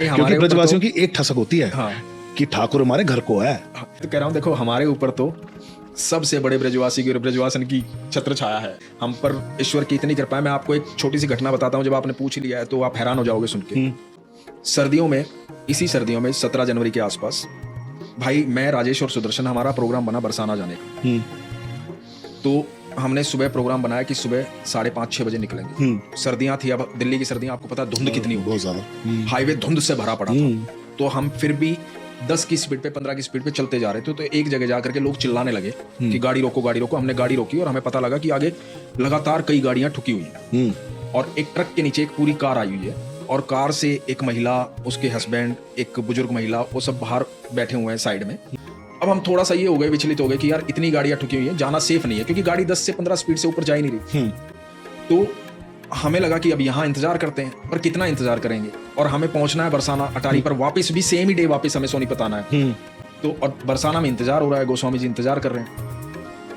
क्योंकि ब्रजवासियों की एक ठसक होती है हाँ कि ठाकुर हमारे घर को है। तो कह रहा हूँ, देखो हमारे ऊपर तो सबसे बड़े ब्रजवासी की और ब्रजवासन की छत्र छाया है। हम पर ईश्वर की इतनी कृपा है। मैं आपको एक छोटी सी घटना बताता हूँ, जब आपने पूछ लिया है तो आप हैरान हो जाओगे सुन के। सर्दियों में, इसी सर्दियों में 17 जनवरी के आसपास, भाई मैं, राजेश और सुदर्शन, हमारा प्रोग्राम बना बरसाना जाने का। तो हमने सुबह प्रोग्राम बनाया कि सुबह 5:30-6 बजे निकलेंगे। सर्दियां थी, अब दिल्ली की सर्दियां आपको पता, धुंध कितनी होती है, बहुत ज्यादा। हाईवे धुंध से भरा पड़ा था। तो हम फिर भी 10 की स्पीड पे, 15 की स्पीड पे चलते जा रहे थे। तो एक जगह जाकर के लोग चिल्लाने लगे कि गाड़ी रोको, गाड़ी रोको। हमने गाड़ी रोकी और हमें पता लगा कि आगे लगातार कई गाड़ियां ठुकी हुई हैं और एक ट्रक के नीचे एक पूरी कार आई हुई है और कार से एक महिला, उसके हस्बैंड, एक बुजुर्ग महिला, वो सब बाहर बैठे हुए हैं साइड में। अब हम थोड़ा सा ये हो गए, विचलित हो गए कि यार इतनी गाड़ियां ठुकी हुई हैं, जाना सेफ नहीं है, क्योंकि गाड़ी 10 से 15 स्पीड से ऊपर जा ही नहीं रही। तो हमें लगा कि अब यहाँ इंतजार करते हैं, पर कितना इंतजार करेंगे, और हमें पहुंचना है बरसाना अटारी पर, वापस भी सेम ही डे वापस हमें सोनीपत आना है। तो और बरसाना में इंतजार हो रहा है, गोस्वामी जी इंतजार कर रहे हैं।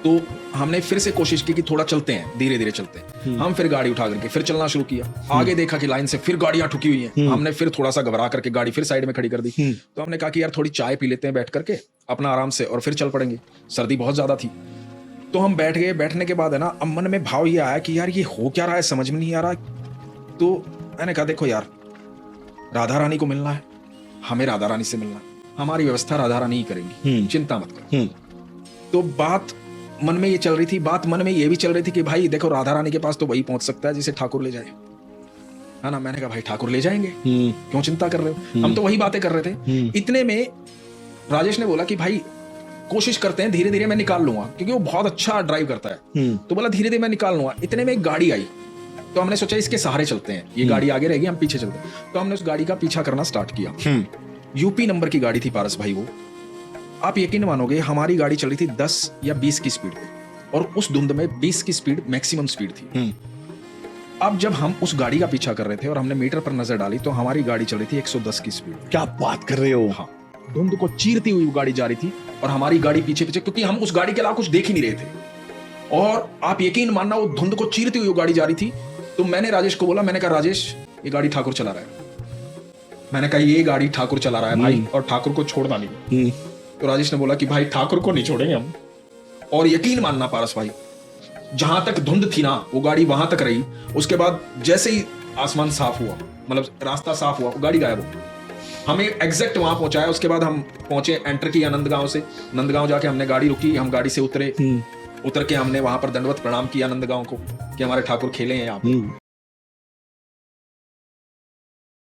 तो हमने फिर से कोशिश की कि थोड़ा चलते हैं, धीरे धीरे चलते हैं। हम फिर गाड़ी उठा करके फिर चलना शुरू किया। आगे देखा कि लाइन से फिर गाड़ियां ठुकी हुई हैं। हमने फिर थोड़ा सा घबरा करके गाड़ी फिर साइड में खड़ी कर दी। तो हमने कहा कि यार थोड़ी चाय पी लेते हैं बैठ करके अपना आराम से, और फिर चल पड़ेंगे। सर्दी बहुत ज्यादा थी। तो हम बैठ गए। बैठने के बाद है ना, अब मन में भाव ये आया कि यार ये हो क्या रहा है, समझ में नहीं आ रहा। तो मैंने कहा देखो यार, राधा रानी को मिलना है, हमें राधा रानी से मिलना है, हमारी व्यवस्था राधा रानी ही करेंगी, चिंता मत करो। तो बात मन में ये चल रही थी, बात मन में ये भी चल रही थी कि भाई देखो, राधा रानी के पास तो वही पहुंच सकता है जिसे ठाकुर ले जाए, है ना। मैंने कहा भाई ठाकुर ले जाएंगे, क्यों चिंता कर रहे हो, हम तो वही बातें कर रहे थे। इतने में राजेश ने बोला कि भाई कोशिश करते हैं, धीरे धीरे मैं निकाल लूंगा, क्योंकि वो बहुत अच्छा ड्राइव करता है। तो बोला धीरे धीरे मैं निकाल लूंगा। इतने में एक गाड़ी आई, तो हमने सोचा इसके सहारे चलते हैं, ये गाड़ी आगे रहेगी, हम पीछे चलते हैं। तो हमने उस गाड़ी का पीछा करना स्टार्ट किया। यूपी नंबर की गाड़ी थी पारस भाई। वो, आप यकीन मानोगे, हमारी गाड़ी चली थी 10 या 20 की स्पीड पे, और उस धुंध में 20 की स्पीड मैक्सिमम स्पीड थी। अब जब हम उस गाड़ी का पीछा कर रहे थे और हमने मीटर पर नजर डाली, तो हमारी गाड़ी चली थी 110 की स्पीड। क्या बात कर रहे हो? हाँ, धुंध को चीरती हुई गाड़ी जा रही थी और हमारी गाड़ी पीछे पीछे, क्योंकि हम उस गाड़ी के अलावा कुछ देख ही नहीं रहे थे। और आप यकीन मानना, वो धुंध को चीरती हुई गाड़ी जा रही थी। तो मैंने राजेश को बोला, मैंने कहा राजेश, ये गाड़ी ठाकुर चला रहा है। मैंने कहा ये गाड़ी ठाकुर चला रहा है भाई, और ठाकुर को छोड़ना नहीं। तो राजेश ने बोला कि भाई ठाकुर को नहीं छोड़ेंगे हम। और यकीन मानना पारस भाई, जहां तक धुंध थी ना, वो गाड़ी वहां तक रही। उसके बाद जैसे ही आसमान साफ हुआ, मतलब रास्ता साफ हुआ, गाड़ी गायब हो गई। हमें एग्जैक्ट वहां पहुंचाया। उसके बाद हम पहुंचे, एंटर किया नंदगांव से। नंदगांव जाके हमने गाड़ी रुकी, हम गाड़ी से उतरे। उतर के हमने वहां पर दंडवत प्रणाम किया नंदगांव को कि हमारे ठाकुर खेले हैं यहाँ पे।